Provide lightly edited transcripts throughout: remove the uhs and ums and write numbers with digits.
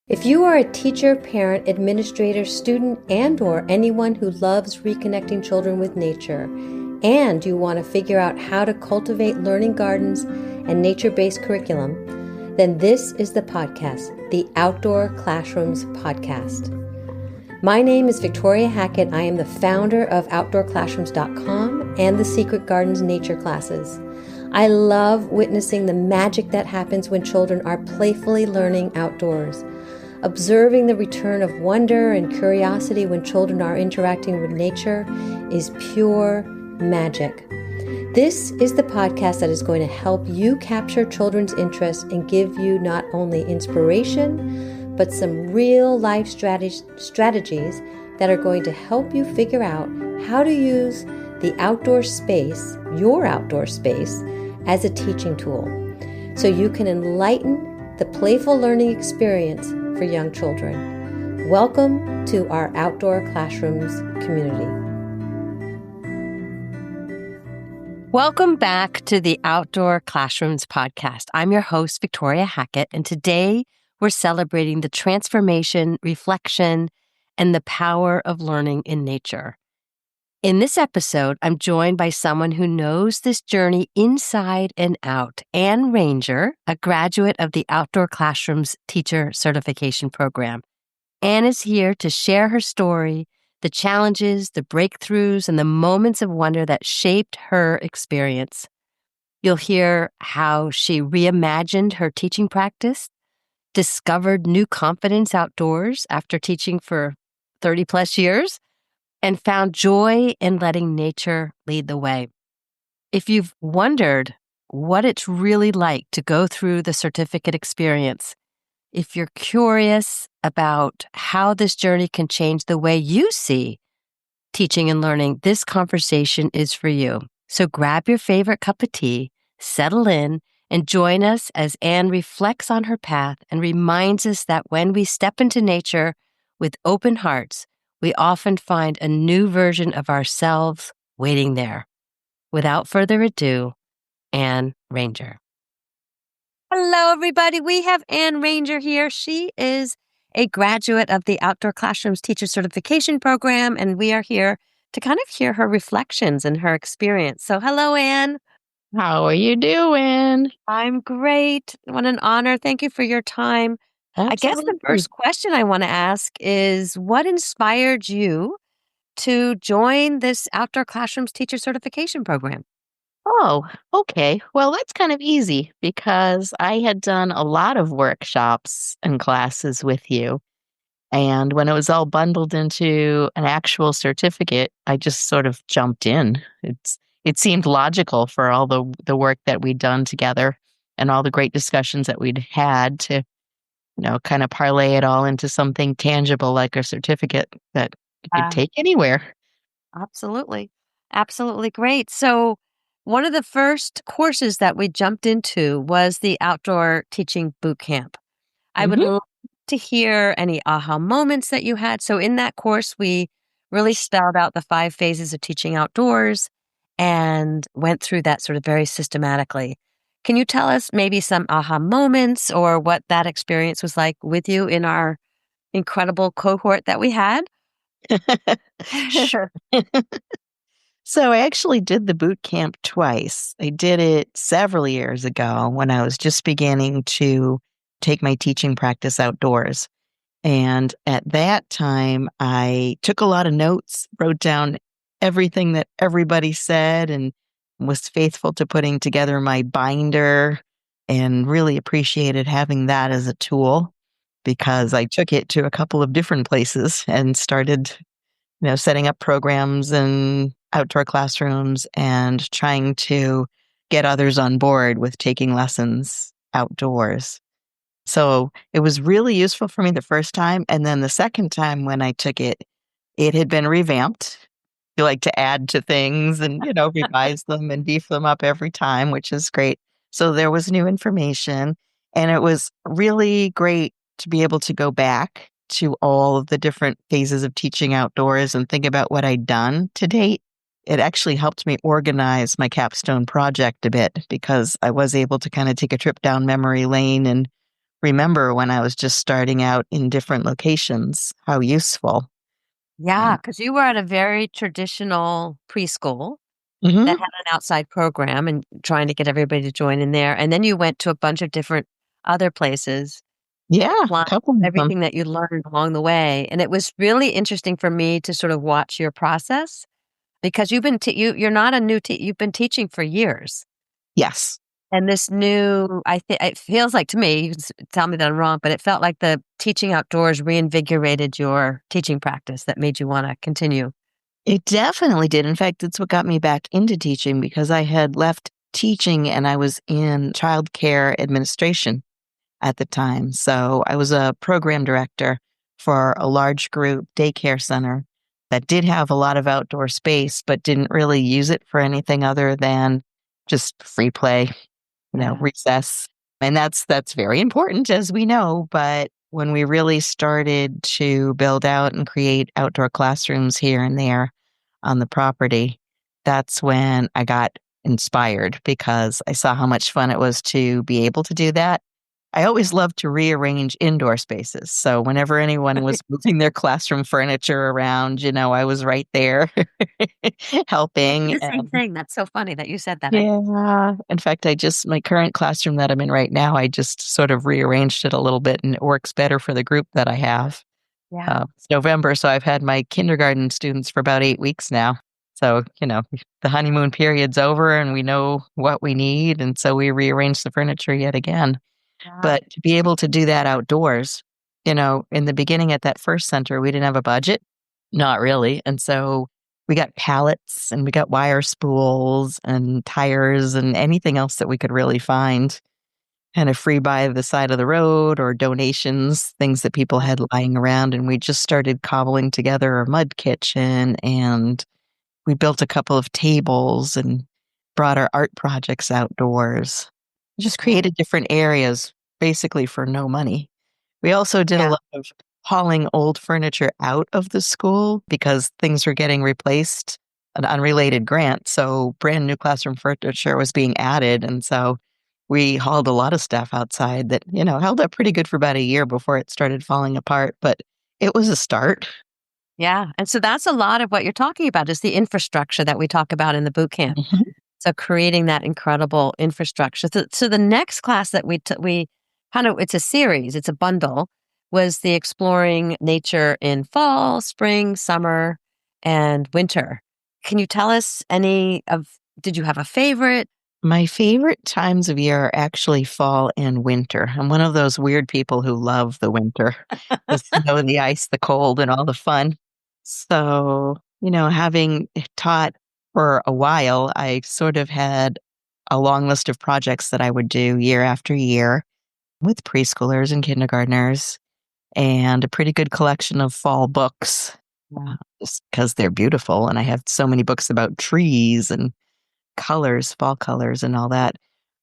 If you are a teacher, parent, administrator, student, and/or anyone who loves reconnecting children with nature, and you want to figure out how to cultivate learning gardens and nature-based curriculum, then this is the podcast, the Outdoor Classrooms podcast. My name is Victoria Hackett. I am the founder of Outdoor-Classrooms.com and the Secret Gardens Nature Classes. I love witnessing the magic that happens when children are playfully learning outdoors. Observing the return of wonder and curiosity when children are interacting with nature is pure magic. This is the podcast that is going to help you capture children's interest and give you not only inspiration, but some real life strategies that are going to help you figure out how to use the outdoor space, your outdoor space, as a teaching tool, so you can enlighten the playful learning experience for young children. Welcome to our Outdoor Classrooms community. Welcome back to the Outdoor Classrooms podcast. I'm your host, Victoria Hackett, and today we're celebrating the transformation, reflection, and the power of learning in nature. In this episode, I'm joined by someone who knows this journey inside and out, Ann Ranger, a graduate of the Outdoor Classrooms Teacher Certification Program. Ann is here to share her story, the challenges, the breakthroughs, and the moments of wonder that shaped her experience. You'll hear how she reimagined her teaching practice, discovered new confidence outdoors after teaching for 30 plus years, and found joy in letting nature lead the way. If you've wondered what it's really like to go through the certificate experience, if you're curious about how this journey can change the way you see teaching and learning, this conversation is for you. So grab your favorite cup of tea, settle in, and join us as Ann reflects on her path and reminds us that when we step into nature with open hearts, we often find a new version of ourselves waiting there. Without further ado, Ann Ranger. Hello, everybody. We have Ann Ranger here. She is a graduate of the Outdoor Classrooms Teacher Certification Program, and we are here to kind of hear her reflections and her experience. So hello, Ann. How are you doing? I'm great. What an honor. Thank you for your time. Absolutely. I guess the first question I want to ask is, what inspired you to join this Outdoor Classrooms Teacher Certification Program? Oh, okay. Well, that's kind of easy because I had done a lot of workshops and classes with you. And when it was all bundled into an actual certificate, I just sort of jumped in. It seemed logical for all the work that we'd done together and all the great discussions that we'd had to kind of parlay it all into something tangible like a certificate that you could take anywhere. Absolutely. Absolutely great. So one of the first courses that we jumped into was the Outdoor Teaching Bootcamp. I would love to hear any aha moments that you had. So in that course, we really spelled out the 5 phases of teaching outdoors and went through that sort of very systematically. Can you tell us maybe some aha moments or what that experience was like with you in our incredible cohort that we had? Sure. So I actually did the boot camp twice. I did it several years ago when I was just beginning to take my teaching practice outdoors. And at that time, I took a lot of notes, wrote down everything that everybody said, and was faithful to putting together my binder, and really appreciated having that as a tool because I took it to a couple of different places and started, setting up programs and outdoor classrooms and trying to get others on board with taking lessons outdoors. So it was really useful for me the first time. And then the second time when I took it, it had been revamped. You like to add to things and, revise them and beef them up every time, which is great. So there was new information, and it was really great to be able to go back to all of the different phases of teaching outdoors and think about what I'd done to date. It actually helped me organize my Capstone project a bit because I was able to kind of take a trip down memory lane and remember when I was just starting out in different locations, how useful. Yeah, Um, because you were at a very traditional preschool that mhm. had an outside program and trying to get everybody to join in there. And then you went to a bunch of different other places, Yeah, a applying couple of them. everything that you learned along the way. And it was really interesting for me to sort of watch your process because you've been you're not a new you've been teaching for years. Yes. And this new, I think it feels like to me, you can tell me that I'm wrong, but it felt like the teaching outdoors reinvigorated your teaching practice that made you want to continue. It definitely did. In fact, it's what got me back into teaching because I had left teaching and I was in childcare administration at the time. So I was a program director for a large group daycare center that did have a lot of outdoor space, but didn't really use it for anything other than just free play, Yeah. recess. And that's very important, as we know. But when we really started to build out and create outdoor classrooms here and there on the property, that's when I got inspired because I saw how much fun it was to be able to do that. I always loved to rearrange indoor spaces. So whenever anyone was moving their classroom furniture around, I was right there I did helping. the same thing. That's so funny that you said that. Yeah. In fact, my current classroom that I'm in right now, I just sort of rearranged it a little bit and it works better for the group that I have. Yeah. It's November, so I've had my kindergarten students for about 8 weeks now. So, the honeymoon period's over and we know what we need. And so we rearranged the furniture yet again. Yeah. But to be able to do that outdoors, in the beginning at that first center, we didn't have a budget. Not really. And so we got pallets and we got wire spools and tires and anything else that we could really find kind of free by the side of the road or donations, things that people Yeah. had lying around. And we just started cobbling together a mud kitchen and we built a couple of tables and brought our art projects outdoors. Just Yeah. created different areas basically for no money. We also did a Yeah. lot of hauling old furniture out of the school because things were getting replaced, an unrelated grant. So brand new classroom furniture was being added. And so we hauled a lot of stuff outside that, held up pretty good for about a year before it started falling apart. But it was a start. Yeah. And so that's a lot of what you're talking about is the infrastructure that we talk about in the boot camp. Mhm. So creating that incredible infrastructure. So the next class that we kind of, it's a series, it's a bundle, was the exploring nature in fall, spring, summer, and winter. Can you tell us did you have a favorite? My favorite times of year are actually fall and winter. I'm one of those weird people who love the winter, the snow, the ice, the cold, and all the fun. So, having taught for a while, I sort of had a long list of projects that I would do year after year with preschoolers and kindergartners, and a pretty good collection of fall books, Yeah. just because they're beautiful. And I have so many books about trees and colors, fall colors and all that.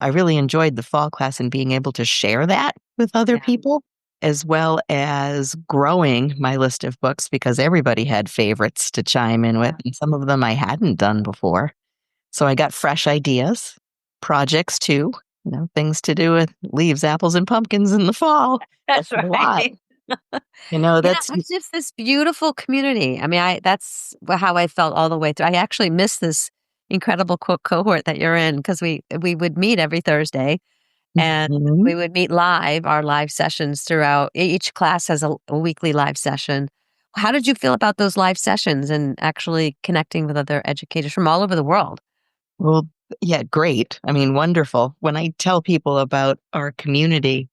I really enjoyed the fall class and being able to share that with other Yeah. people, as well as growing my list of books because everybody had favorites to chime in with, Yeah. and some of them I hadn't done before. So I got fresh ideas, projects too, things to do with leaves, apples, and pumpkins in the fall. That's That's a lot. right. Yeah, That's it's just this beautiful community. I mean, that's how I felt all the way through. I actually miss this incredible cohort that you're in because we would meet every Thursday and Mhm. we would meet live, our live sessions throughout. Each class has a weekly live session. How did you feel about those live sessions and actually connecting with other educators from all over the world? Well, yeah, great. I mean, wonderful. When I tell people about our community,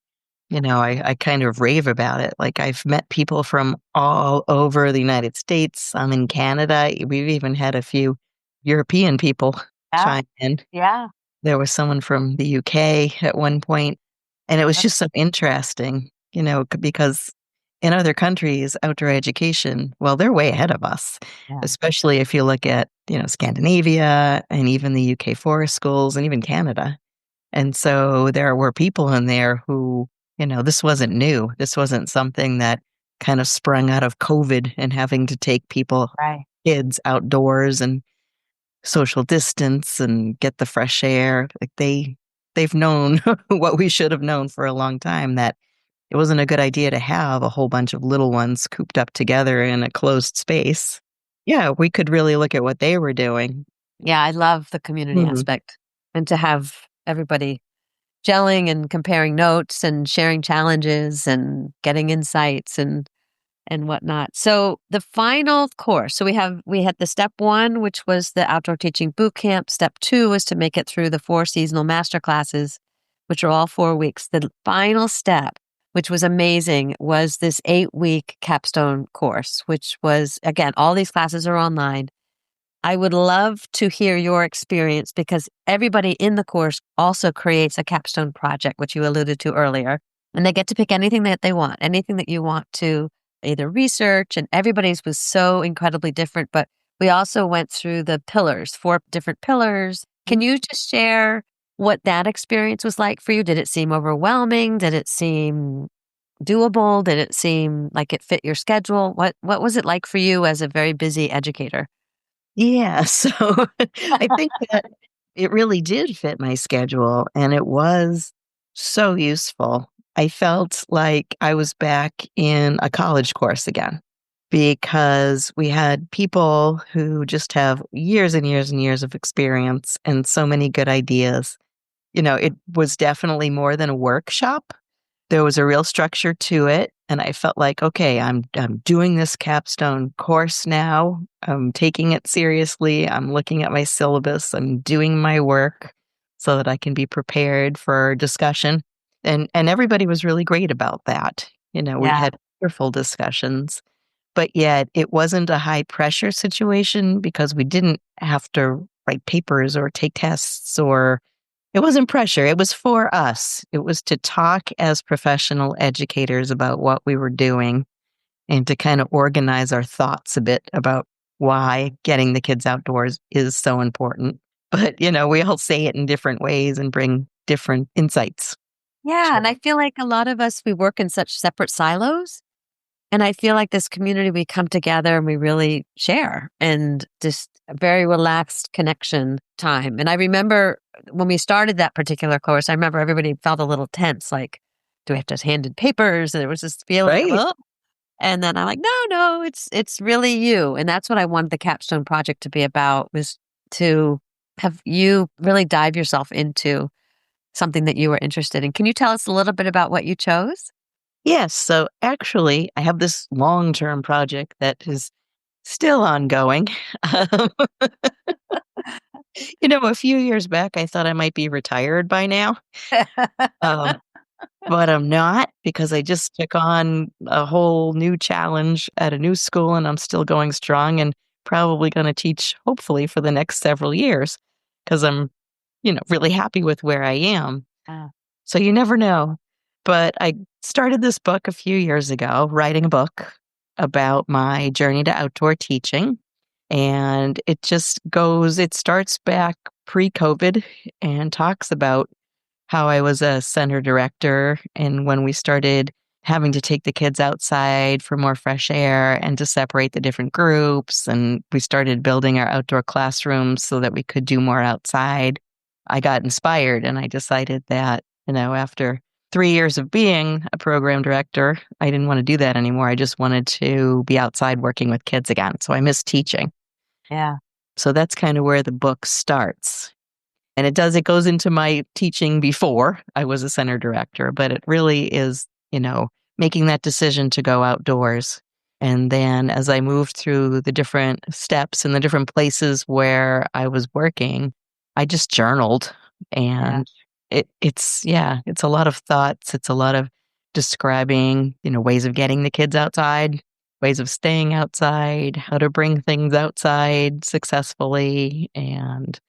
I kind of rave about it. Like I've met people from all over the United States. I'm in Canada. We've even had a few European people Yeah, chime in. yeah, There was someone from the UK at one point, and it was that's just so interesting, because in other countries, outdoor education, well, they're way ahead of us, yeah, especially if you look at, Scandinavia and even the UK forest schools and even Canada. And so there were people in there who, this wasn't new. This wasn't something that kind of sprung out of COVID and having to take right. kids outdoors and social distance and get the fresh air. Like they've known what we should have known for a long time, that it wasn't a good idea to have a whole bunch of little ones cooped up together in a closed space. Yeah, we could really look at what they were doing. Yeah, I love the community Hmm. aspect and to have everybody gelling and comparing notes and sharing challenges and getting insights and whatnot. So the final course, so we had the step 1, which was the Outdoor Teaching Bootcamp. Step 2 was to make it through the 4 seasonal masterclasses, which are all 4 weeks. The final step, which was amazing, was this 8-week Capstone course, which was, again, all these classes are online. I would love to hear your experience because everybody in the course also creates a capstone project, which you alluded to earlier, and they get to pick anything that they want, anything that you want to either research, and everybody's was so incredibly different. But we also went through the pillars, 4 different pillars. Can you just share what that experience was like for you? Did it seem overwhelming? Did it seem doable? Did it seem like it fit your schedule? What was it like for you as a very busy educator? Yeah, so I think that it really did fit my schedule, and it was so useful. I felt like I was back in a college course again because we had people who just have years and years and years of experience and so many good ideas. It was definitely more than a workshop. There was a real structure to it, and I felt like, okay, I'm doing this capstone course now. I'm taking it seriously. I'm looking at my syllabus. I'm doing my work so that I can be prepared for discussion. And everybody was really great about that. We Yeah. had wonderful discussions, but yet it wasn't a high pressure situation because we didn't have to write papers or take tests or it wasn't pressure. It was for us. It was to talk as professional educators about what we were doing and to kind of organize our thoughts a bit about why getting the kids outdoors is so important. But, we all say it in different ways and bring different insights Yeah, to and I it. feel like a lot of us, we work in such separate silos. And I feel like this community, we come together and we really share and just a very relaxed connection time. And I remember when we started that particular course, I remember everybody felt a little tense, like, do we have to hand in papers? And there was this feeling of, Right. oh, and then I'm like, no, it's really you. And that's what I wanted the Capstone project to be about, was to have you really dive yourself into something that you were interested in. Can you tell us a little bit about what you chose? Yes. So actually, I have this long term project that is still ongoing. Um, a few years back, I thought I might be retired by now. Um, But I'm not because I just took on a whole new challenge at a new school and I'm still going strong and probably going to teach hopefully for the next several years because I'm, really happy with where I am. Ah, So you never know. But I started this book a few years ago, writing a book about my journey to outdoor teaching. And it starts back pre COVID and talks about how I was a center director and when we started having to take the kids outside for more fresh air and to separate the different groups. And we started building our outdoor classrooms so that we could do more outside. I got inspired and I decided that, after 3 years of being a program director, I didn't want to do that anymore. I just wanted to be outside working with kids again. So I miss teaching. yeah. So that's kind of where the book starts. And it goes into my teaching before I was a center director, but it really is, making that decision to go outdoors. And then as I moved through the different steps and the different places where I was working, I just journaled Yeah. and it's a lot of thoughts. It's a lot of describing, ways of getting the kids outside, ways of staying outside, how to bring things outside successfully and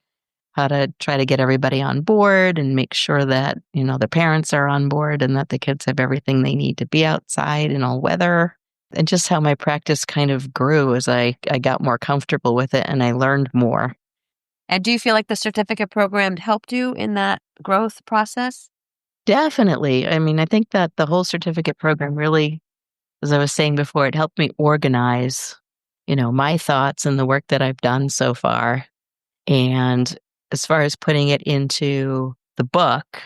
how to try to get everybody on board and make sure that, the parents are on board and that the kids have everything they need to be outside in all weather. And just how my practice kind of grew as I got more comfortable with it and I learned more. And do you feel like the certificate program helped you in that growth process? Definitely. I mean, I think that the whole certificate program really, as I was saying before, it helped me organize, my thoughts and the work that I've done so far. And as far as putting it into the book,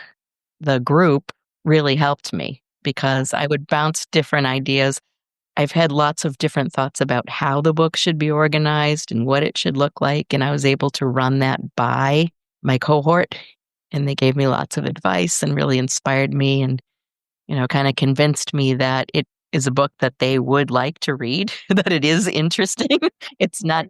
the group really helped me because I would bounce different ideas. I've had lots of different thoughts about how the book should be organized and what it should look like. And I was able to run that by my cohort, and they gave me lots of advice and really inspired me and, kind of convinced me that it is a book that they would like to read, that it is interesting. It's not,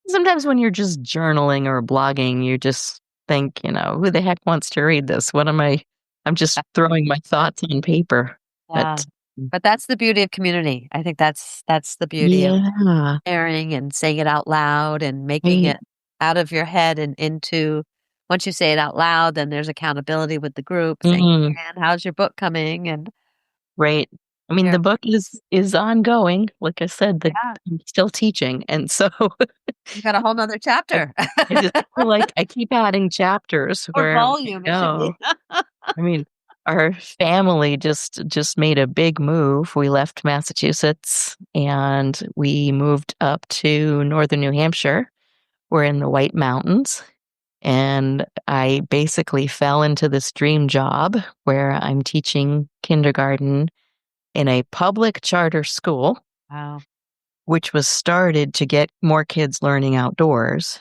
sometimes when you're just journaling or blogging, you just think, who the heck wants to read this? I'm just throwing my thoughts on paper. Yeah. But But that's the beauty of community. I think that's the beauty of yeah, sharing and saying it out loud and making right. it out of your head and into once you say it out loud, then there's accountability with the group saying, Mm, "And how's your book coming?" And right. I mean, yeah, the book is ongoing. Like I said, that yeah, I'm still teaching, and so you got a whole nother I, chapter. I just feel like I keep adding chapters Or where we volume, it should be. go. I mean, our family just made a big move. We left Massachusetts and we moved up to northern New Hampshire. We're in the White Mountains. And I basically fell into this dream job where I'm teaching kindergarten in a public charter school, Wow. which was started to get more kids learning outdoors.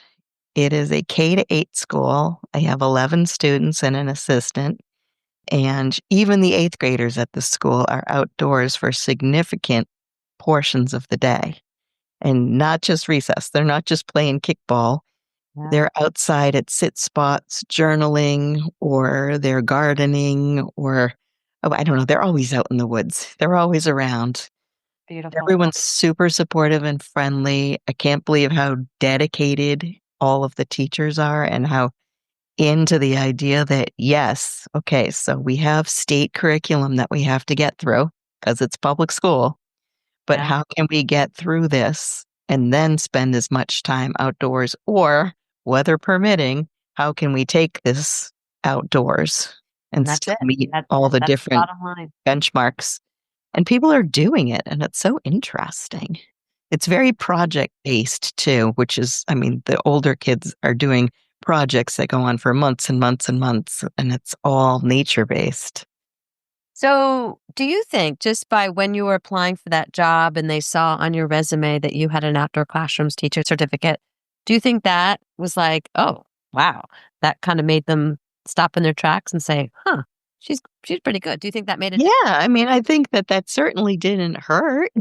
It is a K to 8 school. I have 11 students and an assistant. And even the eighth graders at the school are outdoors for significant portions of the day. And not just recess. They're not just playing kickball. Yeah, They're outside at sit spots, journaling, or they're gardening, or, oh, I don't know. They're always out in the woods. They're always around. beautiful. Everyone's super supportive and friendly. I can't believe how dedicated all of the teachers are and how into the idea that, yes, okay, so we have state curriculum that we have to get through because it's public school, but Yeah, how can we get through this and then spend as much time outdoors or, weather permitting, how can we take this outdoors and and that's still it. meet That's all it. the That's the different bottom line. benchmarks? And people are doing it, and it's so interesting. It's very project based too, which is, I mean, the older kids are doing projects that go on for months and months and months, and it's all nature based. So, do you think just by when you were applying for that job and they saw on your resume that you had an outdoor classrooms teacher certificate, do you think that was like, oh, wow, that kind of made them stop in their tracks and say, huh, she's pretty good. Do you think that made a Yeah, difference? I mean, I think that certainly didn't hurt,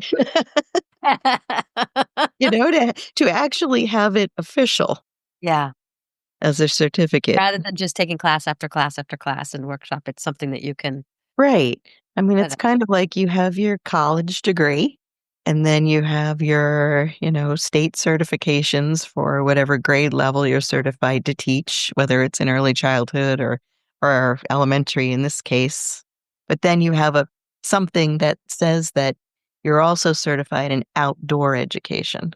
to actually have it official Yeah. as a certificate. Rather than just taking class after class after class and workshop, it's something that you can Right. I mean, put it's it. kind of like you have your college degree and then you have your, state certifications for whatever grade level you're certified to teach, whether it's in early childhood or elementary in this case. But then you have something that says that you're also certified in outdoor education.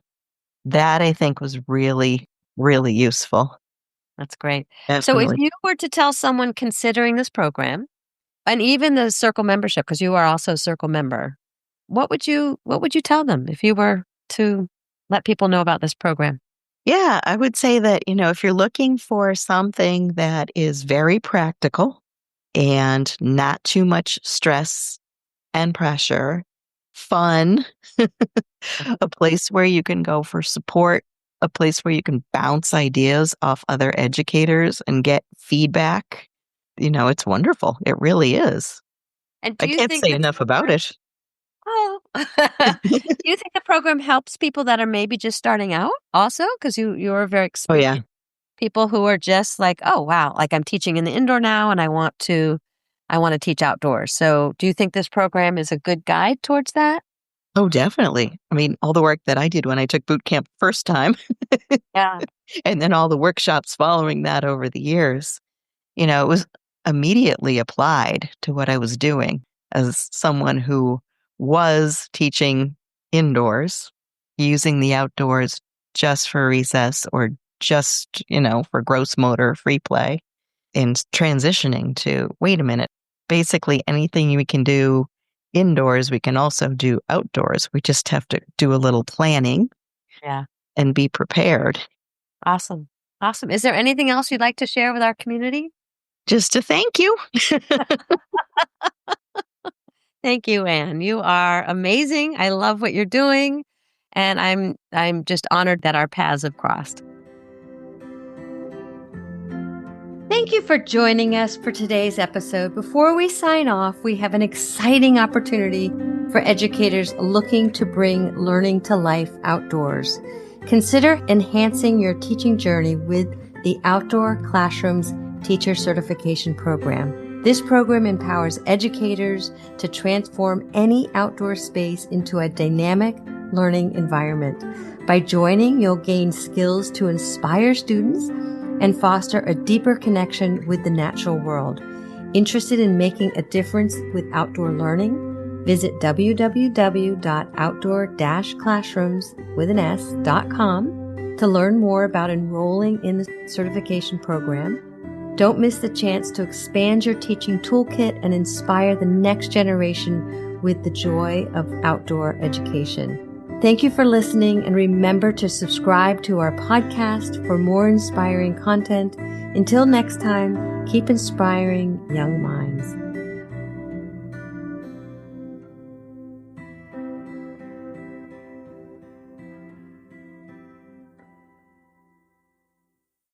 That I think was really, really useful. That's great. So, if Definitely. you were to tell someone considering this program, and even the circle membership, because you are also a circle member, what would you tell them if you were to let people know about this program? Yeah, I would say that, if you're looking for something that is very practical and not too much stress and pressure, fun, a place where you can go for support, a place where you can bounce ideas off other educators and get feedback, it's wonderful. It really is. And do I you can't think say this enough about program it. oh. Do you think the program helps people that are maybe just starting out also? Because you're very Oh, yeah. experienced. People who are just like, "Oh, wow, like, I'm teaching in the indoor now, and I wanna teach outdoors." So, do you think this program is a good guide towards that? Oh, definitely. I mean, all the work that I did when I took boot camp first time, Yeah, and then all the workshops following that over the years, it was immediately applied to what I was doing as someone who was teaching indoors, using the outdoors just for recess or just, for gross motor free play, and transitioning to, wait a minute, basically anything we can do indoors, we can also do outdoors. We just have to do a little planning yeah. and be prepared. Awesome. Awesome. Is there anything else you'd like to share with our community? Just to thank you. Thank you, Anne. You are amazing. I love what you're doing, and I'm just honored that our paths have crossed. Thank you for joining us for today's episode. Before we sign off, we have an exciting opportunity for educators looking to bring learning to life outdoors. Consider enhancing your teaching journey with the Outdoor Classrooms Teacher Certification Program. This program empowers educators to transform any outdoor space into a dynamic learning environment. By joining, you'll gain skills to inspire students and foster a deeper connection with the natural world. Interested in making a difference with outdoor learning? Visit www.outdoor-classrooms.com to learn more about enrolling in the certification program. Don't miss the chance to expand your teaching toolkit and inspire the next generation with the joy of outdoor education. Thank you for listening, and remember to subscribe to our podcast for more inspiring content. Until next time, keep inspiring young minds.